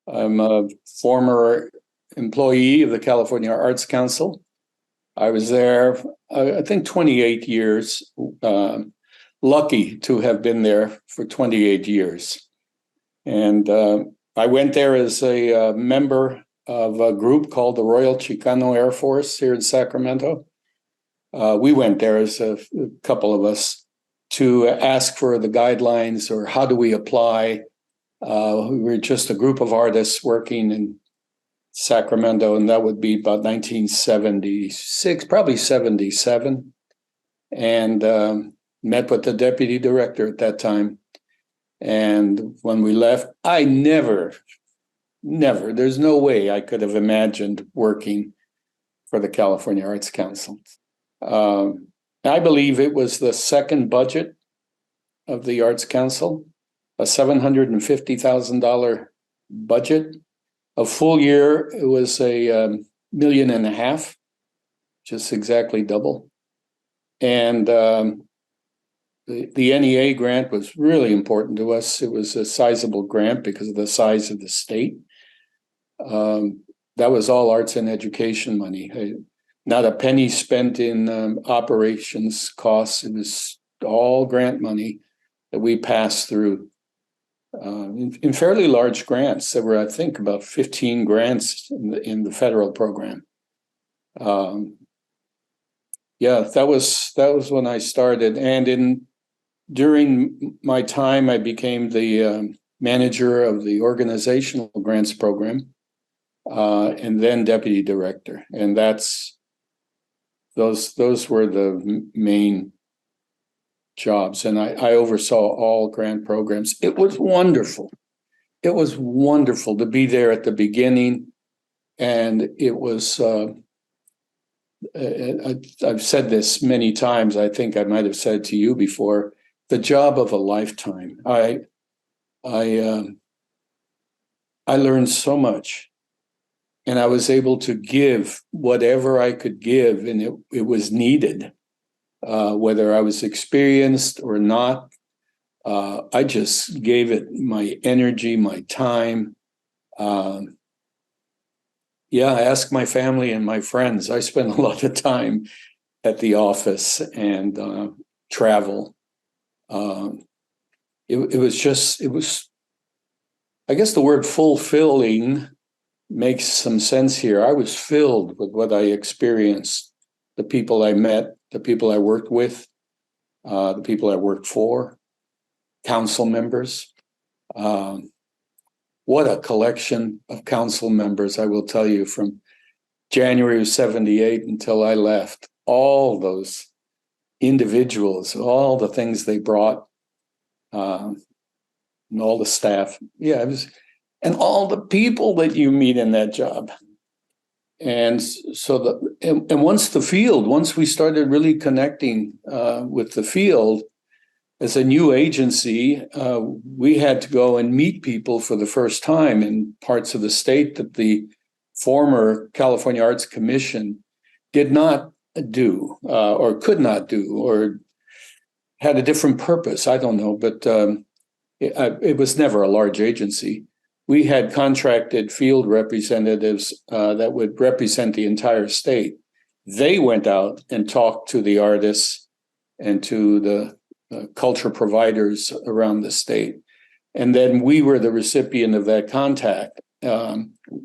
I'm a former employee of the California Arts Council. I was there, I think, 28 years. Lucky to have been there for 28 years. And I went there as a member of a group called the Royal Chicano Air Force here in Sacramento. We went there as a couple of us to ask for the guidelines or how do we apply. We were just a group of artists working in Sacramento, and that would be about 1976, probably 77, and met with the deputy director at that time. And when we left, I never, there's no way I could have imagined working for the California Arts Council. I believe it was the second budget of the Arts Council, a $750,000 budget. A full year, it was $1.5 million, just exactly double. And the NEA grant was really important to us. It was a sizable grant because of the size of the state. That was all arts and education money. Not a penny spent in operations costs. It was all grant money that we passed through. In fairly large grants. There were, I think, about 15 grants in the federal program. That was when I started, and during my time, I became the manager of the organizational grants program, and then deputy director, and those were the main jobs, and I oversaw all grant programs. It was wonderful. It was wonderful to be there at the beginning, and it was. I've said this many times. I think I might have said to you before. The job of a lifetime. I learned so much, and I was able to give whatever I could give, and it was needed. Whether I was experienced or not, I just gave it my energy, my time. I asked my family and my friends. I spent a lot of time at the office and travel. It was, I guess the word fulfilling makes some sense here. I was filled with what I experienced, the people I met, the people I worked with, the people I worked for, council members. What a collection of council members, I will tell you, from January of 78 until I left. All those individuals, all the things they brought, and all the staff. And all the people that you meet in that job. And so once we started really connecting with the field as a new agency, we had to go and meet people for the first time in parts of the state that the former California Arts Commission did not do or could not do or had a different purpose. I don't know, but it was never a large agency. We had contracted field representatives that would represent the entire state. They went out and talked to the artists and to the culture providers around the state. And then we were the recipient of that contact.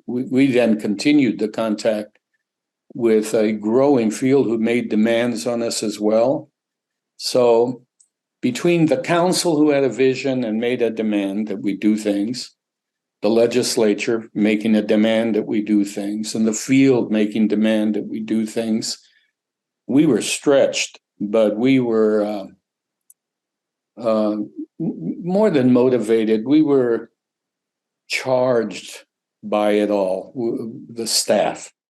We then continued the contact with a growing field who made demands on us as well. So between the council who had a vision and made a demand that we do things, the legislature making a demand that we do things, and the field making demand that we do things, we were stretched, but we were more than motivated. We were charged by it all, the staff.